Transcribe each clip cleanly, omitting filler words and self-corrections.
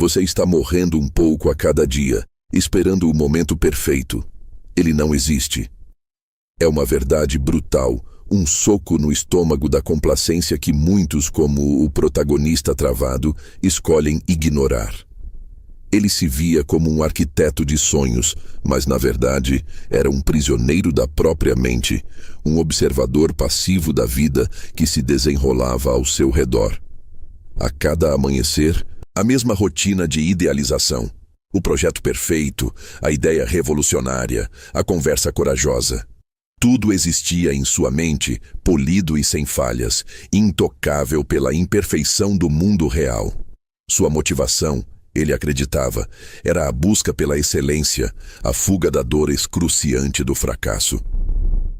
Você está morrendo um pouco a cada dia, esperando o momento perfeito. Ele não existe. É uma verdade brutal, um soco no estômago da complacência que muitos, como o protagonista travado, escolhem ignorar. Ele se via como um arquiteto de sonhos, mas na verdade era um prisioneiro da própria mente, um observador passivo da vida que se desenrolava ao seu redor. A cada amanhecer, a mesma rotina de idealização. O projeto perfeito, a ideia revolucionária, a conversa corajosa. Tudo existia em sua mente, polido e sem falhas, intocável pela imperfeição do mundo real. Sua motivação, ele acreditava, era a busca pela excelência, a fuga da dor excruciante do fracasso.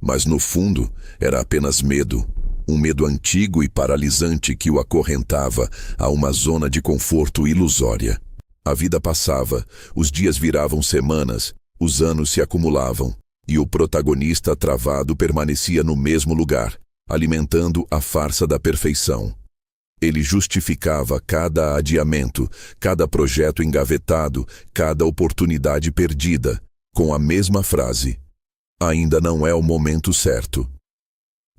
Mas no fundo, era apenas medo, um medo antigo e paralisante que o acorrentava a uma zona de conforto ilusória. A vida passava, os dias viravam semanas, os anos se acumulavam, e o protagonista travado permanecia no mesmo lugar, alimentando a farsa da perfeição. Ele justificava cada adiamento, cada projeto engavetado, cada oportunidade perdida, com a mesma frase: ainda não é o momento certo.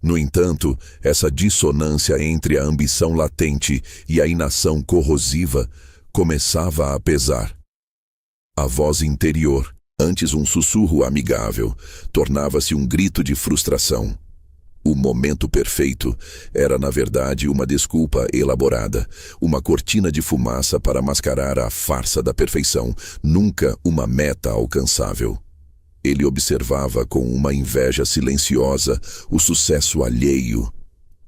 No entanto, essa dissonância entre a ambição latente e a inação corrosiva começava a pesar. A voz interior, antes um sussurro amigável, tornava-se um grito de frustração. O momento perfeito era, na verdade, uma desculpa elaborada, uma cortina de fumaça para mascarar a farsa da perfeição, nunca uma meta alcançável. Ele observava com uma inveja silenciosa o sucesso alheio,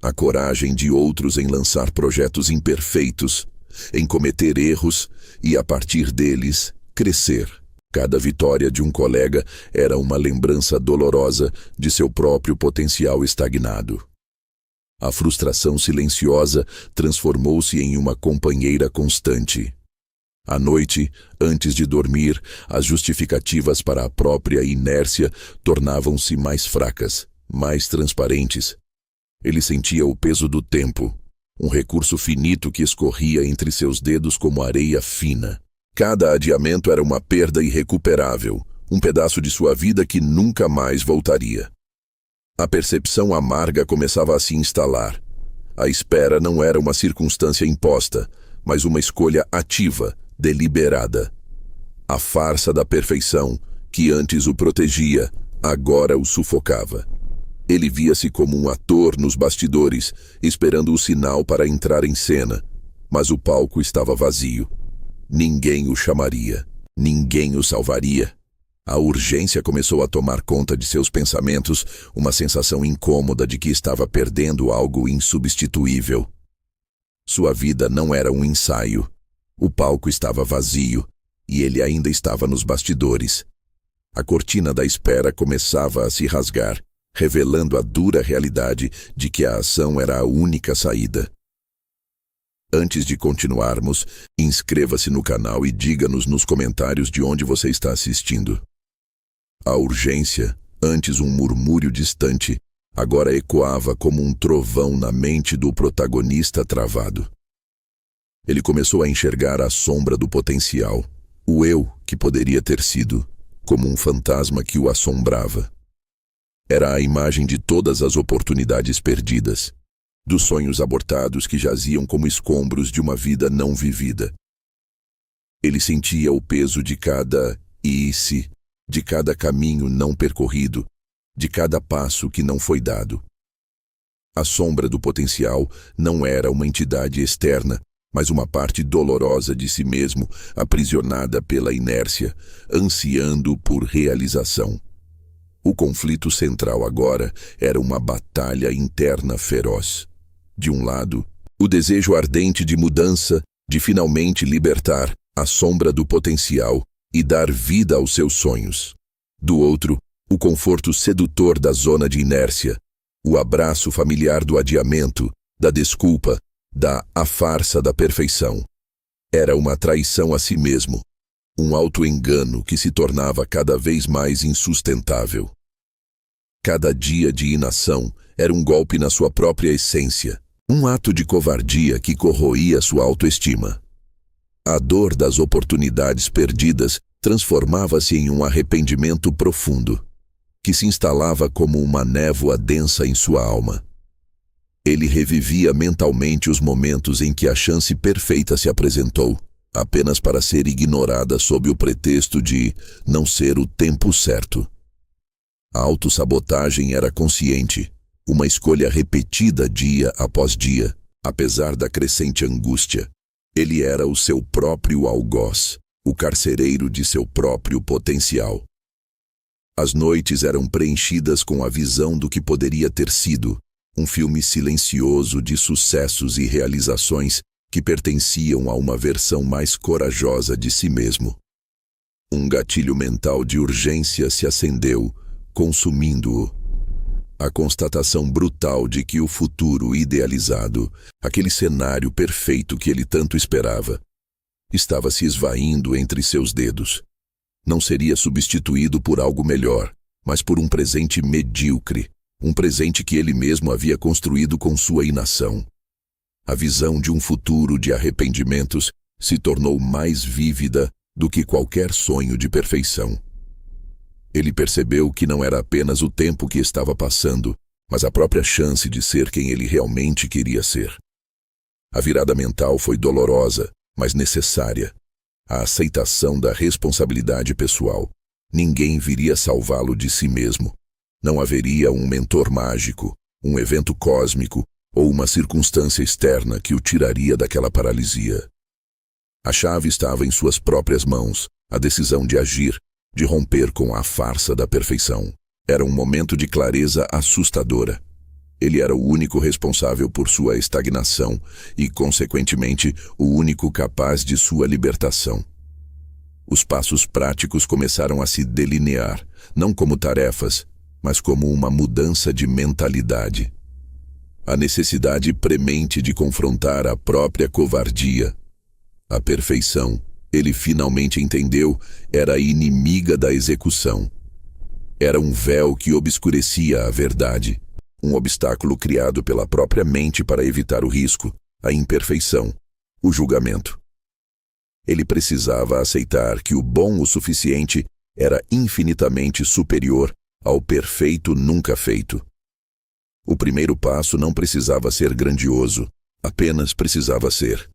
a coragem de outros em lançar projetos imperfeitos, em cometer erros e, a partir deles, crescer. Cada vitória de um colega era uma lembrança dolorosa de seu próprio potencial estagnado. A frustração silenciosa transformou-se em uma companheira constante. À noite, antes de dormir, as justificativas para a própria inércia tornavam-se mais fracas, mais transparentes. Ele sentia o peso do tempo, um recurso finito que escorria entre seus dedos como areia fina. Cada adiamento era uma perda irrecuperável, um pedaço de sua vida que nunca mais voltaria. A percepção amarga começava a se instalar. A espera não era uma circunstância imposta, mas uma escolha ativa, deliberada. A farsa da perfeição, que antes o protegia, agora o sufocava. Ele via-se como um ator nos bastidores, esperando o sinal para entrar em cena, mas o palco estava vazio. Ninguém o chamaria, ninguém o salvaria. A urgência começou a tomar conta de seus pensamentos, uma sensação incômoda de que estava perdendo algo insubstituível. Sua vida não era um ensaio. O palco estava vazio, e ele ainda estava nos bastidores. A cortina da espera começava a se rasgar, revelando a dura realidade de que a ação era a única saída. Antes de continuarmos, inscreva-se no canal e diga-nos nos comentários de onde você está assistindo. A urgência, antes um murmúrio distante, agora ecoava como um trovão na mente do protagonista travado. Ele começou a enxergar a sombra do potencial, o eu que poderia ter sido, como um fantasma que o assombrava. Era a imagem de todas as oportunidades perdidas, dos sonhos abortados que jaziam como escombros de uma vida não vivida. Ele sentia o peso de cada "e-se", de cada caminho não percorrido, de cada passo que não foi dado. A sombra do potencial não era uma entidade externa, mas uma parte dolorosa de si mesmo, aprisionada pela inércia, ansiando por realização. O conflito central agora era uma batalha interna feroz. De um lado, o desejo ardente de mudança, de finalmente libertar a sombra do potencial e dar vida aos seus sonhos. Do outro, o conforto sedutor da zona de inércia, o abraço familiar do adiamento, da desculpa, a farsa da perfeição. Era uma traição a si mesmo, um auto-engano que se tornava cada vez mais insustentável. Cada dia de inação era um golpe na sua própria essência, um ato de covardia que corroía sua autoestima. A dor das oportunidades perdidas transformava-se em um arrependimento profundo, que se instalava como uma névoa densa em sua alma. Ele revivia mentalmente os momentos em que a chance perfeita se apresentou, apenas para ser ignorada sob o pretexto de não ser o tempo certo. A autossabotagem era consciente, uma escolha repetida dia após dia, apesar da crescente angústia. Ele era o seu próprio algoz, o carcereiro de seu próprio potencial. As noites eram preenchidas com a visão do que poderia ter sido, um filme silencioso de sucessos e realizações que pertenciam a uma versão mais corajosa de si mesmo. Um gatilho mental de urgência se acendeu, consumindo-o. A constatação brutal de que o futuro idealizado, aquele cenário perfeito que ele tanto esperava, estava se esvaindo entre seus dedos. Não seria substituído por algo melhor, mas por um presente medíocre, um presente que ele mesmo havia construído com sua inação. A visão de um futuro de arrependimentos se tornou mais vívida do que qualquer sonho de perfeição. Ele percebeu que não era apenas o tempo que estava passando, mas a própria chance de ser quem ele realmente queria ser. A virada mental foi dolorosa, mas necessária. A aceitação da responsabilidade pessoal. Ninguém viria salvá-lo de si mesmo. Não haveria um mentor mágico, um evento cósmico ou uma circunstância externa que o tiraria daquela paralisia. A chave estava em suas próprias mãos, a decisão de agir, de romper com a farsa da perfeição. Era um momento de clareza assustadora. Ele era o único responsável por sua estagnação e, consequentemente, o único capaz de sua libertação. Os passos práticos começaram a se delinear, não como tarefas, mas como uma mudança de mentalidade. A necessidade premente de confrontar a própria covardia. A perfeição, ele finalmente entendeu, era inimiga da execução. Era um véu que obscurecia a verdade, um obstáculo criado pela própria mente para evitar o risco, a imperfeição, o julgamento. Ele precisava aceitar que o bom o suficiente era infinitamente superior ao perfeito nunca feito. O primeiro passo não precisava ser grandioso, apenas precisava ser.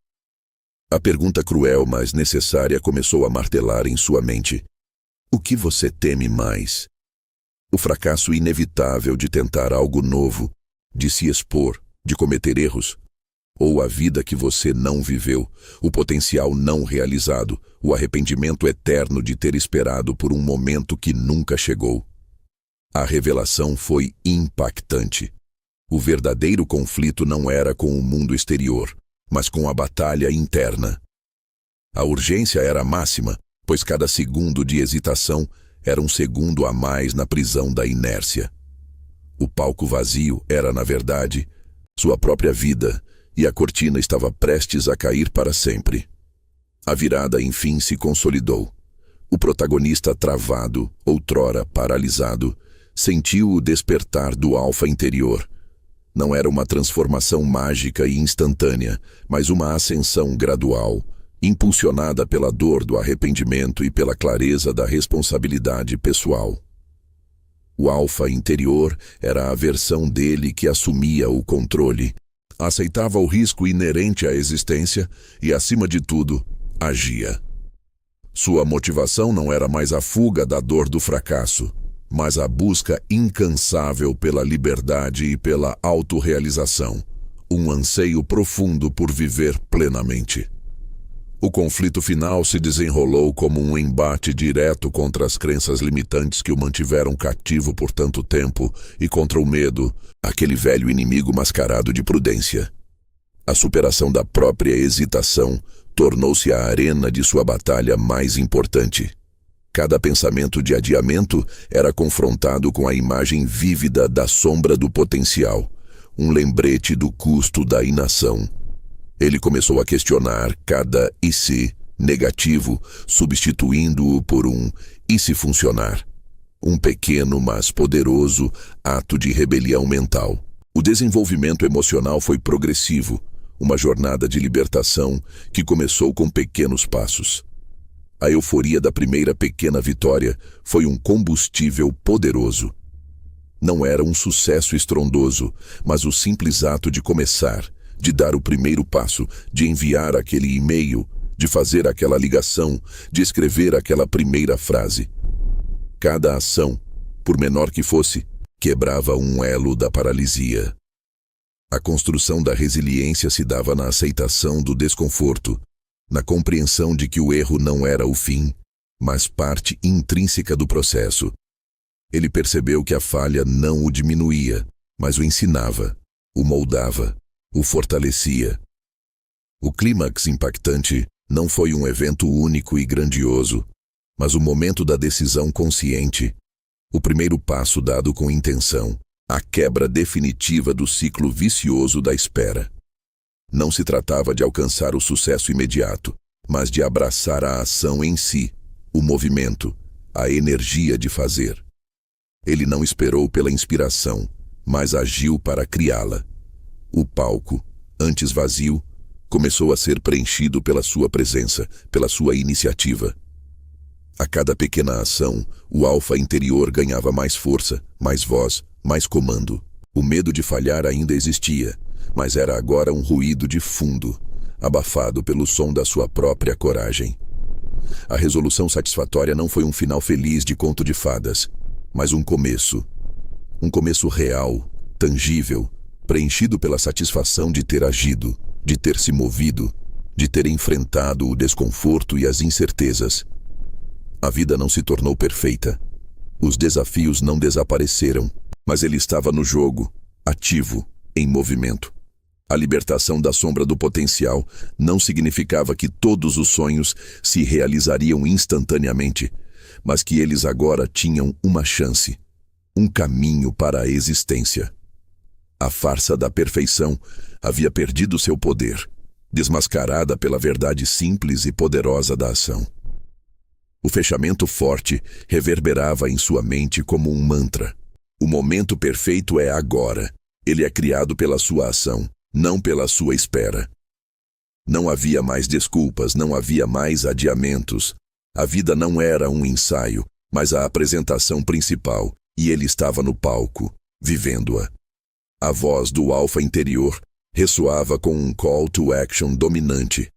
A pergunta cruel, mas necessária, começou a martelar em sua mente. O que você teme mais? O fracasso inevitável de tentar algo novo, de se expor, de cometer erros? Ou a vida que você não viveu, o potencial não realizado, o arrependimento eterno de ter esperado por um momento que nunca chegou? A revelação foi impactante. O verdadeiro conflito não era com o mundo exterior, mas com a batalha interna. A urgência era máxima, pois cada segundo de hesitação era um segundo a mais na prisão da inércia. O palco vazio era, na verdade, sua própria vida, e a cortina estava prestes a cair para sempre. A virada, enfim, se consolidou. O protagonista travado, outrora paralisado, sentiu o despertar do alfa interior. Não era uma transformação mágica e instantânea, mas uma ascensão gradual, impulsionada pela dor do arrependimento e pela clareza da responsabilidade pessoal. O alfa interior era a versão dele que assumia o controle, aceitava o risco inerente à existência e, acima de tudo, agia. Sua motivação não era mais a fuga da dor do fracasso, mas a busca incansável pela liberdade e pela autorrealização, um anseio profundo por viver plenamente. O conflito final se desenrolou como um embate direto contra as crenças limitantes que o mantiveram cativo por tanto tempo e contra o medo, aquele velho inimigo mascarado de prudência. A superação da própria hesitação tornou-se a arena de sua batalha mais importante. Cada pensamento de adiamento era confrontado com a imagem vívida da sombra do potencial, um lembrete do custo da inação. Ele começou a questionar cada "e se" negativo, substituindo-o por um "e se funcionar?", um pequeno, mas poderoso ato de rebelião mental. O desenvolvimento emocional foi progressivo. Uma jornada de libertação que começou com pequenos passos. A euforia da primeira pequena vitória foi um combustível poderoso. Não era um sucesso estrondoso, mas o simples ato de começar, de dar o primeiro passo, de enviar aquele e-mail, de fazer aquela ligação, de escrever aquela primeira frase. Cada ação, por menor que fosse, quebrava um elo da paralisia. A construção da resiliência se dava na aceitação do desconforto, na compreensão de que o erro não era o fim, mas parte intrínseca do processo. Ele percebeu que a falha não o diminuía, mas o ensinava, o moldava, o fortalecia. O clímax impactante não foi um evento único e grandioso, mas o momento da decisão consciente, o primeiro passo dado com intenção, a quebra definitiva do ciclo vicioso da espera. Não se tratava de alcançar o sucesso imediato, mas de abraçar a ação em si, o movimento, a energia de fazer. Ele não esperou pela inspiração, mas agiu para criá-la. O palco, antes vazio, começou a ser preenchido pela sua presença, pela sua iniciativa. A cada pequena ação, o alfa interior ganhava mais força, mais voz, mais comando. O medo de falhar ainda existia, mas era agora um ruído de fundo, abafado pelo som da sua própria coragem. A resolução satisfatória não foi um final feliz de conto de fadas, mas um começo. Um começo real, tangível, preenchido pela satisfação de ter agido, de ter se movido, de ter enfrentado o desconforto e as incertezas. A vida não se tornou perfeita. Os desafios não desapareceram, mas ele estava no jogo, ativo, em movimento. A libertação da sombra do potencial não significava que todos os sonhos se realizariam instantaneamente, mas que eles agora tinham uma chance, um caminho para a existência. A farsa da perfeição havia perdido seu poder, desmascarada pela verdade simples e poderosa da ação. O fechamento forte reverberava em sua mente como um mantra. O momento perfeito é agora. Ele é criado pela sua ação, não pela sua espera. Não havia mais desculpas, não havia mais adiamentos. A vida não era um ensaio, mas a apresentação principal, e ele estava no palco, vivendo-a. A voz do alfa interior ressoava com um call to action dominante,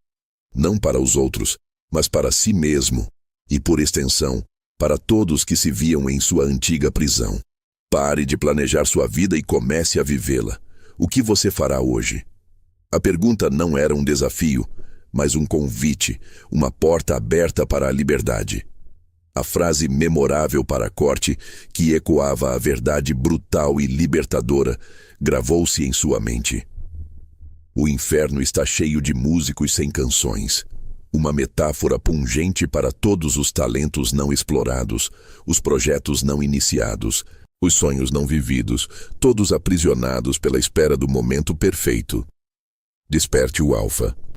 não para os outros, mas para si mesmo, e por extensão, para todos que se viam em sua antiga prisão. Pare de planejar sua vida e comece a vivê-la. O que você fará hoje? A pergunta não era um desafio, mas um convite, uma porta aberta para a liberdade. A frase memorável para corte, que ecoava a verdade brutal e libertadora, gravou-se em sua mente. O inferno está cheio de músicos sem canções. Uma metáfora pungente para todos os talentos não explorados, os projetos não iniciados, os sonhos não vividos, todos aprisionados pela espera do momento perfeito. Desperte o alfa.